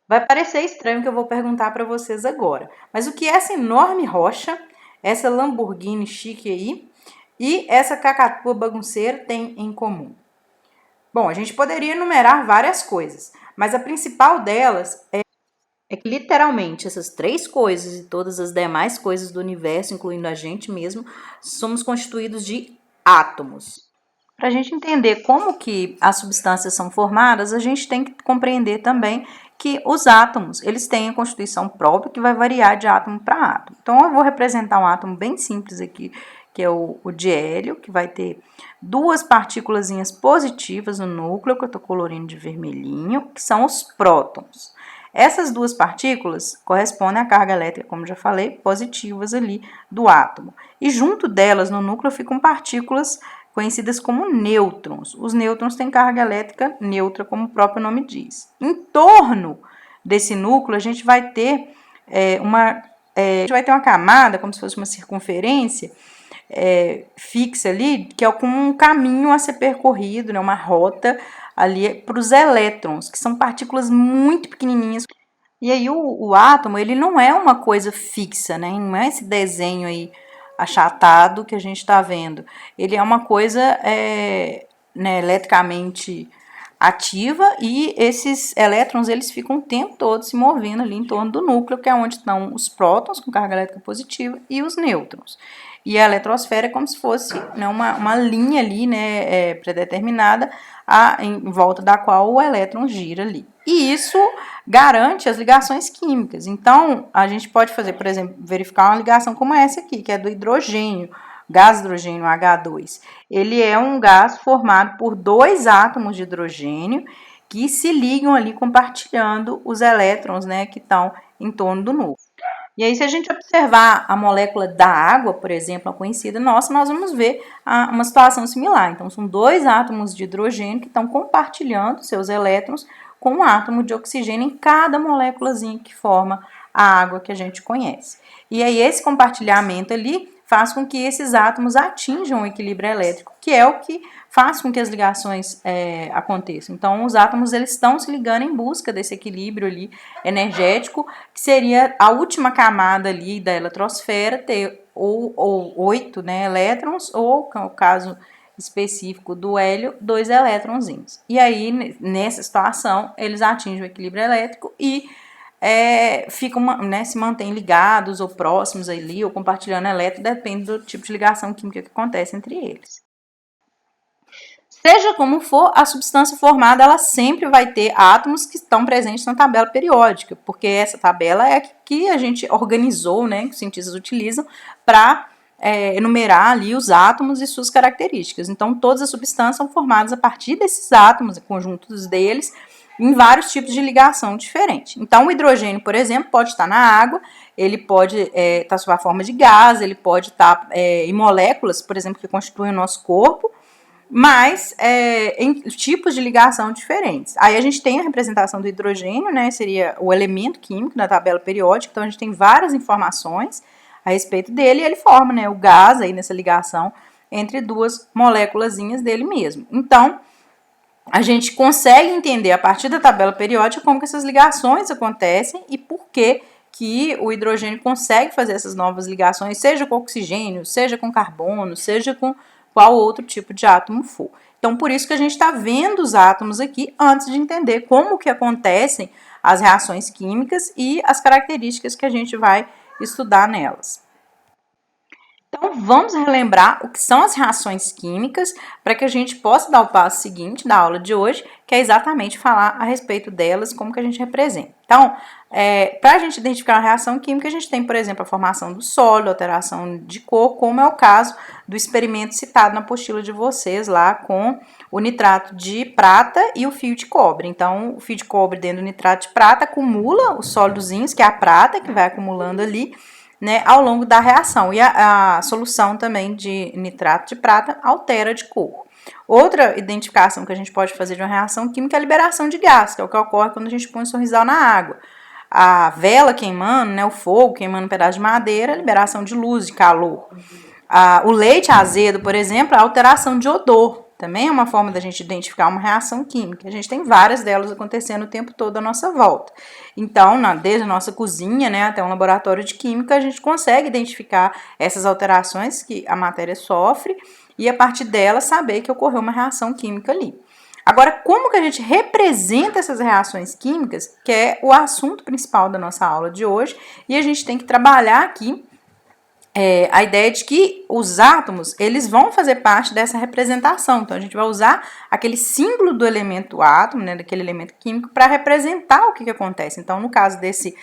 Vai parecer estranho o que eu vou perguntar para vocês agora, mas o que essa enorme rocha, essa Lamborghini chique aí e essa cacatua bagunceira têm em comum? Bom, a gente poderia enumerar várias coisas, mas a principal delas é que literalmente essas três coisas e todas as demais coisas do universo, incluindo a gente mesmo, somos constituídos de átomos. Para a gente entender como que as substâncias são formadas, a gente tem que compreender também que os átomos, eles têm a constituição própria que vai variar de átomo para átomo. Então, eu vou representar um átomo bem simples aqui, que é o de hélio, que vai ter duas partículas positivas no núcleo, que eu estou colorindo de vermelhinho, que são os prótons. Essas duas partículas correspondem à carga elétrica, como já falei, positivas ali do átomo. E junto delas, no núcleo, ficam partículas conhecidas como nêutrons. Os nêutrons têm carga elétrica neutra, como o próprio nome diz. Em torno desse núcleo, a gente vai ter uma camada, como se fosse uma circunferência fixa ali, que é como um caminho a ser percorrido, né, uma rota ali para os elétrons, que são partículas muito pequenininhas. E aí o átomo, ele não é uma coisa fixa, né? Não é esse desenho aí achatado que a gente está vendo. Ele é uma coisa né, eletricamente ativa e esses elétrons, eles ficam o tempo todo se movendo ali em torno do núcleo, que é onde estão os prótons com carga elétrica positiva e os nêutrons. E a eletrosfera é como se fosse, né, uma linha ali, né, predeterminada em volta da qual o elétron gira ali. E isso garante as ligações químicas. Então, a gente pode fazer, por exemplo, verificar uma ligação como essa aqui, que é do hidrogênio, gás hidrogênio H2. Ele é um gás formado por dois átomos de hidrogênio que se ligam ali compartilhando os elétrons, né, que estão em torno do núcleo. E aí, se a gente observar a molécula da água, por exemplo, a conhecida nossa, nós vamos ver uma situação similar. Então, são dois átomos de hidrogênio que estão compartilhando seus elétrons com um átomo de oxigênio em cada moléculazinha que forma a água que a gente conhece. E aí, esse compartilhamento ali faz com que esses átomos atinjam o equilíbrio elétrico, que é o que faz com que as ligações aconteçam. Então, os átomos eles estão se ligando em busca desse equilíbrio ali energético, que seria a última camada ali da eletrosfera, ter ou 8 né, elétrons, ou, no caso específico do hélio, 2 elétronzinhos. E aí, nessa situação, eles atingem o equilíbrio elétrico e ficam, né, se mantêm ligados ou próximos ali, ou compartilhando elétron, depende do tipo de ligação química que acontece entre eles. Seja como for, a substância formada ela sempre vai ter átomos que estão presentes na tabela periódica, porque essa tabela é a que a gente organizou, né, que os cientistas utilizam para enumerar ali os átomos e suas características. Então, todas as substâncias são formadas a partir desses átomos, conjuntos deles, em vários tipos de ligação diferente. Então, o hidrogênio, por exemplo, pode estar na água, ele pode estar sob a forma de gás, ele pode estar em moléculas, por exemplo, que constituem o nosso corpo, mas em tipos de ligação diferentes. Aí a gente tem a representação do hidrogênio, né, seria o elemento químico da tabela periódica, então a gente tem várias informações a respeito dele e ele forma, né, o gás aí nessa ligação entre duas moléculazinhas dele mesmo. Então, a gente consegue entender a partir da tabela periódica como que essas ligações acontecem e por que o hidrogênio consegue fazer essas novas ligações, seja com oxigênio, seja com carbono, seja com qual outro tipo de átomo for. Então, por isso que a gente está vendo os átomos aqui antes de entender como que acontecem as reações químicas e as características que a gente vai estudar nelas. Então, vamos relembrar o que são as reações químicas para que a gente possa dar o passo seguinte da aula de hoje, que é exatamente falar a respeito delas, como que a gente representa. Então, para a gente identificar uma reação química, a gente tem, por exemplo, a formação do sólido, alteração de cor, como é o caso do experimento citado na apostila de vocês lá com o nitrato de prata e o fio de cobre. Então, o fio de cobre dentro do nitrato de prata acumula os sólidozinhos, que é a prata, que vai acumulando ali, né, ao longo da reação. E a solução também de nitrato de prata altera de cor. Outra identificação que a gente pode fazer de uma reação química é a liberação de gás, que é o que ocorre quando a gente põe um sorrisal na água. A vela queimando, né, o fogo queimando um pedaço de madeira, liberação de luz, de calor. O leite azedo, por exemplo, é a alteração de odor. Também é uma forma da gente identificar uma reação química. A gente tem várias delas acontecendo o tempo todo à nossa volta. Então, desde a nossa cozinha, né, até um laboratório de química, a gente consegue identificar essas alterações que a matéria sofre e, a partir dela, saber que ocorreu uma reação química ali. Agora, como que a gente representa essas reações químicas, que é o assunto principal da nossa aula de hoje, e a gente tem que trabalhar aqui a ideia de que os átomos, eles vão fazer parte dessa representação. Então, a gente vai usar aquele símbolo do elemento átomo, né, daquele elemento químico, para representar o que acontece. Então, no caso desse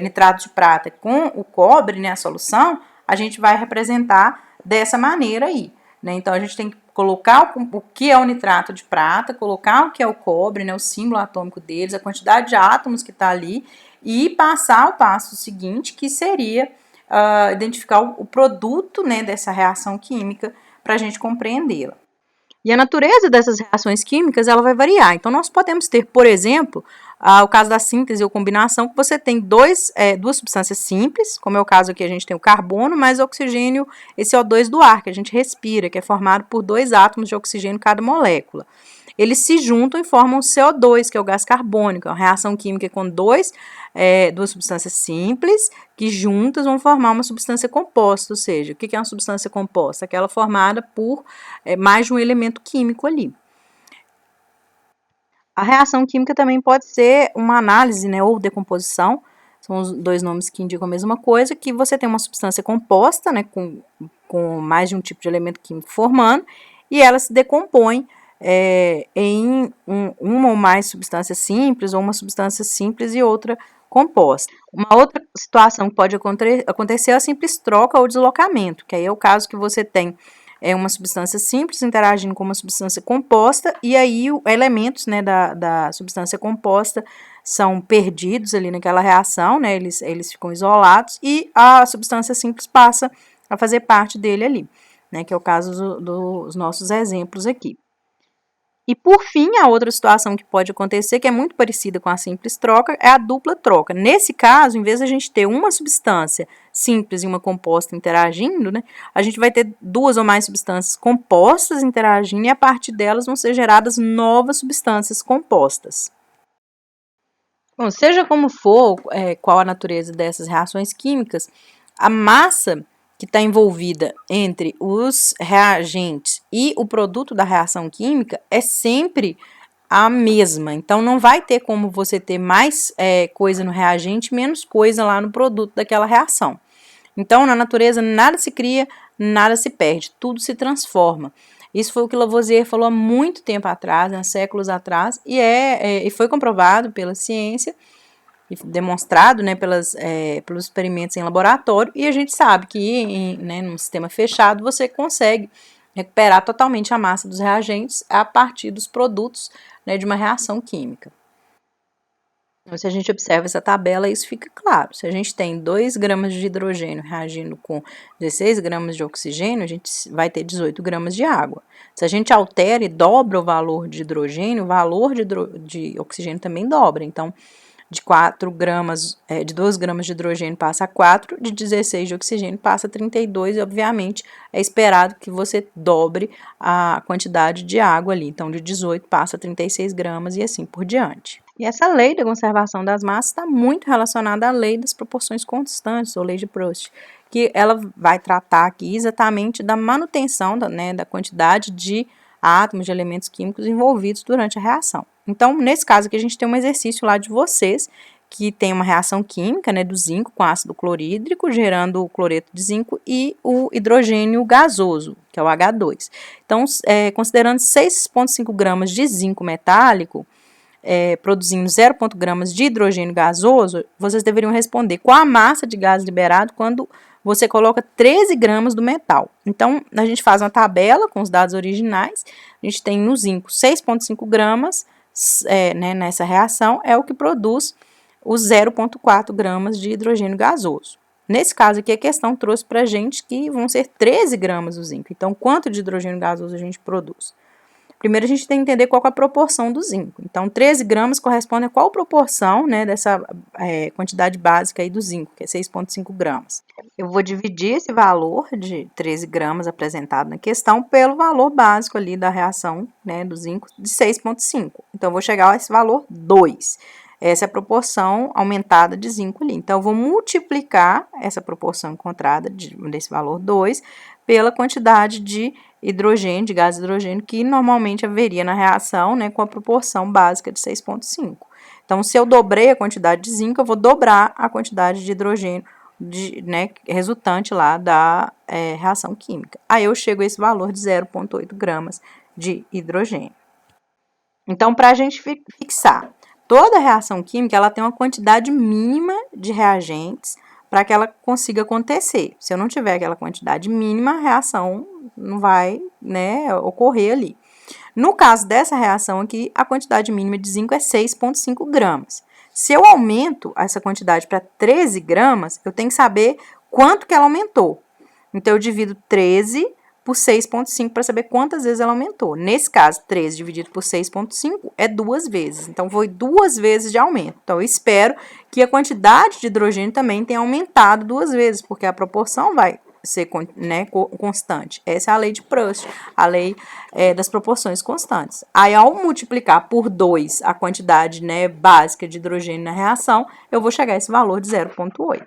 nitrato de prata com o cobre, né, a solução, a gente vai representar dessa maneira aí, né? Então, a gente tem que colocar o que é o nitrato de prata, colocar o que é o cobre, né, o símbolo atômico deles, a quantidade de átomos que está ali, e passar ao passo seguinte, que seria identificar o produto, né, dessa reação química para a gente compreendê-la. E a natureza dessas reações químicas, ela vai variar. Então, nós podemos ter, por exemplo, o caso da síntese ou combinação, que você tem duas substâncias simples, como é o caso aqui, a gente tem o carbono mais o oxigênio, esse O2 do ar, que a gente respira, que é formado por 2 átomos de oxigênio cada molécula. Eles se juntam e formam o CO2, que é o gás carbônico, é uma reação química com duas substâncias simples, que juntas vão formar uma substância composta, ou seja, o que é uma substância composta? Aquela formada por mais de um elemento químico ali. A reação química também pode ser uma análise, né, ou decomposição, são os dois nomes que indicam a mesma coisa, que você tem uma substância composta, né, com mais de um tipo de elemento químico formando, e ela se decompõe em uma ou mais substâncias simples, ou uma substância simples e outra composta. Uma outra situação que pode acontecer é a simples troca ou deslocamento, que aí é o caso que você tem uma substância simples interagindo com uma substância composta, e aí elementos, né, da substância composta são perdidos ali naquela reação, né, eles ficam isolados, e a substância simples passa a fazer parte dele ali, né, que é o caso dos nossos exemplos aqui. E por fim, a outra situação que pode acontecer, que é muito parecida com a simples troca, é a dupla troca. Nesse caso, em vez de a gente ter uma substância simples e uma composta interagindo, né, a gente vai ter duas ou mais substâncias compostas interagindo, e a partir delas vão ser geradas novas substâncias compostas. Bom, seja como for, qual a natureza dessas reações químicas, a massa que está envolvida entre os reagentes e o produto da reação química é sempre a mesma. Então, não vai ter como você ter mais coisa no reagente, menos coisa lá no produto daquela reação. Então, na natureza, nada se cria, nada se perde, tudo se transforma. Isso foi o que Lavoisier falou há muito tempo atrás, há séculos atrás, e foi comprovado pela ciência, e demonstrado, né, pelos experimentos em laboratório, e a gente sabe que num sistema fechado você consegue recuperar totalmente a massa dos reagentes a partir dos produtos, né, de uma reação química. Então, se a gente observa essa tabela, isso fica claro. Se a gente tem 2 gramas de hidrogênio reagindo com 16 gramas de oxigênio, a gente vai ter 18 gramas de água. Se a gente altera e dobra o valor de hidrogênio, o valor de oxigênio também dobra. Então, de 4 gramas, de 2 gramas de hidrogênio passa a 4, de 16 de oxigênio passa a 32, e obviamente é esperado que você dobre a quantidade de água ali. Então, de 18 passa a 36 gramas e assim por diante. E essa lei da conservação das massas está muito relacionada à lei das proporções constantes, ou lei de Proust, que ela vai tratar aqui exatamente da manutenção da quantidade de átomos, de elementos químicos envolvidos durante a reação. Então, nesse caso aqui, a gente tem um exercício lá de vocês, que tem uma reação química, né, do zinco com ácido clorídrico, gerando o cloreto de zinco e o hidrogênio gasoso, que é o H2. Então, considerando 6,5 gramas de zinco metálico, produzindo 0,0 gramas de hidrogênio gasoso, vocês deveriam responder qual a massa de gás liberado quando você coloca 13 gramas do metal. Então, a gente faz uma tabela com os dados originais, a gente tem no zinco 6,5 gramas, nessa reação, é o que produz os 0,4 gramas de hidrogênio gasoso. Nesse caso aqui, a questão trouxe para a gente que vão ser 13 gramas do zinco. Então, quanto de hidrogênio gasoso a gente produz? Primeiro a gente tem que entender qual que é a proporção do zinco. Então, 13 gramas corresponde a qual proporção, né, dessa quantidade básica aí do zinco, que é 6,5 gramas. Eu vou dividir esse valor de 13 gramas apresentado na questão pelo valor básico ali da reação, né, do zinco de 6,5. Então, eu vou chegar a esse valor 2. Essa é a proporção aumentada de zinco ali. Então, eu vou multiplicar essa proporção encontrada desse valor 2 pela quantidade de hidrogênio, de gás hidrogênio, que normalmente haveria na reação, né, com a proporção básica de 6,5. Então, se eu dobrei a quantidade de zinco, eu vou dobrar a quantidade de hidrogênio né, resultante lá da reação química. Aí eu chego a esse valor de 0,8 gramas de hidrogênio. Então, para a gente fixar, toda reação química ela tem uma quantidade mínima de reagentes para que ela consiga acontecer. Se eu não tiver aquela quantidade mínima, a reação não vai, né, ocorrer ali. No caso dessa reação aqui, a quantidade mínima de zinco é 6,5 gramas. Se eu aumento essa quantidade para 13 gramas, eu tenho que saber quanto que ela aumentou. Então, eu divido 13 por 6,5 para saber quantas vezes ela aumentou. Nesse caso, 13 dividido por 6,5 é 2 vezes. Então, foi 2 vezes de aumento. Então, eu espero que a quantidade de hidrogênio também tenha aumentado 2 vezes, porque a proporção vai ser, né, constante. Essa é a lei de Proust, a lei das proporções constantes. Aí, ao multiplicar por 2 a quantidade, né, básica de hidrogênio na reação, eu vou chegar a esse valor de 0,8.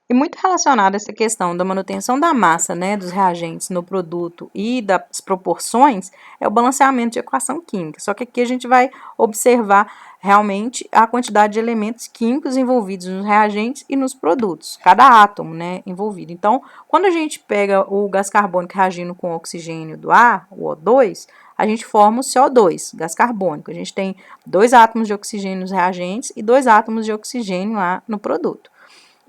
E muito relacionada a essa questão da manutenção da massa, né, dos reagentes no produto e das proporções, é o balanceamento de equação química. Só que aqui a gente vai observar realmente a quantidade de elementos químicos envolvidos nos reagentes e nos produtos, cada átomo, né, envolvido. Então, quando a gente pega o gás carbônico reagindo com o oxigênio do ar, o O2, a gente forma o CO2, gás carbônico. A gente tem 2 átomos de oxigênio nos reagentes e 2 átomos de oxigênio lá no produto.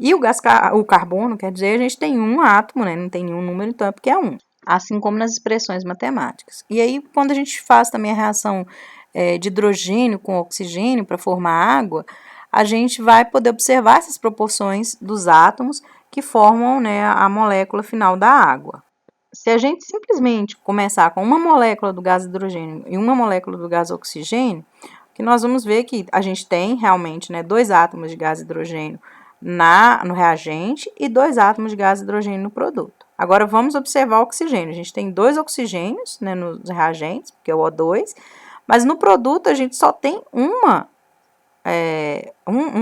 E o carbono, quer dizer, a gente tem um átomo, né? Não tem nenhum número, então é porque é 1. Assim como nas expressões matemáticas. E aí, quando a gente faz também a reação de hidrogênio com oxigênio para formar água, a gente vai poder observar essas proporções dos átomos que formam, né, a molécula final da água. Se a gente simplesmente começar com uma molécula do gás hidrogênio e uma molécula do gás oxigênio, que nós vamos ver que a gente tem realmente, né, 2 átomos de gás hidrogênio no reagente e 2 átomos de gás hidrogênio no produto. Agora, vamos observar o oxigênio. A gente tem 2 oxigênios, né, nos reagentes, porque é o O2, mas no produto a gente só tem um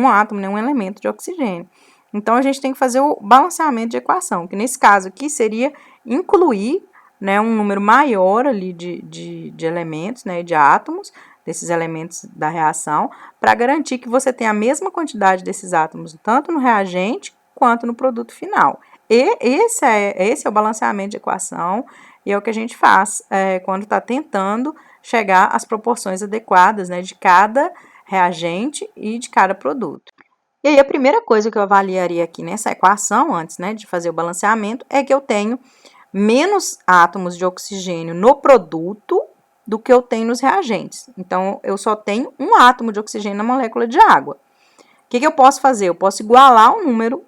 átomo, né, um elemento de oxigênio. Então, a gente tem que fazer o balanceamento de equação, que nesse caso aqui seria incluir, né, um número maior ali de elementos, né, de átomos, desses elementos da reação, para garantir que você tenha a mesma quantidade desses átomos, tanto no reagente quanto no produto final. E esse é o balanceamento de equação, e é o que a gente faz quando está tentando chegar às proporções adequadas, né, de cada reagente e de cada produto. E aí, a primeira coisa que eu avaliaria aqui nessa equação, antes, né, de fazer o balanceamento, é que eu tenho menos átomos de oxigênio no produto do que eu tenho nos reagentes. Então, eu só tenho um átomo de oxigênio na molécula de água. O que eu posso fazer? Eu posso igualar o número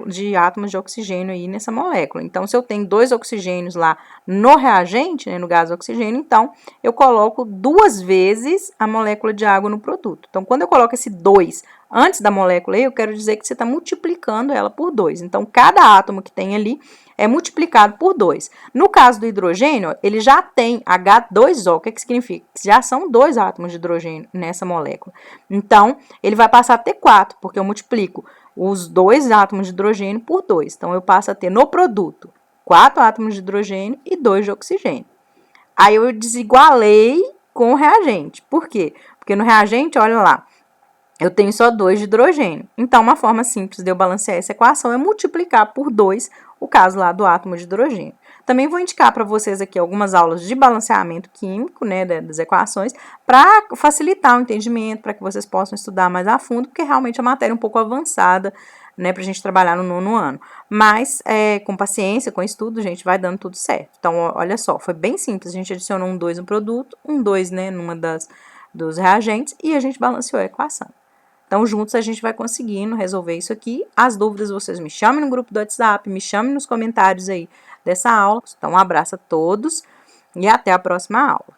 de átomos de oxigênio aí nessa molécula. Então, se eu tenho 2 oxigênios lá no reagente, né, no gás oxigênio, então, eu coloco 2 vezes a molécula de água no produto. Então, quando eu coloco esse 2 antes da molécula aí, eu quero dizer que você está multiplicando ela por 2. Então, cada átomo que tem ali é multiplicado por 2. No caso do hidrogênio, ele já tem H2O. O que significa? Já são 2 átomos de hidrogênio nessa molécula. Então, ele vai passar a ter 4, porque eu multiplico os 2 átomos de hidrogênio por 2. Então, eu passo a ter no produto 4 átomos de hidrogênio e 2 de oxigênio. Aí, eu desigualei com o reagente. Por quê? Porque no reagente, olha lá, eu tenho só 2 de hidrogênio. Então, uma forma simples de eu balancear essa equação é multiplicar por 2 o caso lá do átomo de hidrogênio. Também vou indicar para vocês aqui algumas aulas de balanceamento químico, né, das equações, para facilitar o entendimento, para que vocês possam estudar mais a fundo, porque realmente a matéria é um pouco avançada, né, para a gente trabalhar no 9º ano. Mas, com paciência, com estudo, a gente vai dando tudo certo. Então, olha só, foi bem simples. A gente adicionou um 2 no produto, um 2, né, numa dos reagentes, e a gente balanceou a equação. Então, juntos a gente vai conseguindo resolver isso aqui. As dúvidas vocês me chamem no grupo do WhatsApp, me chamem nos comentários aí dessa aula. Então, um abraço a todos e até a próxima aula.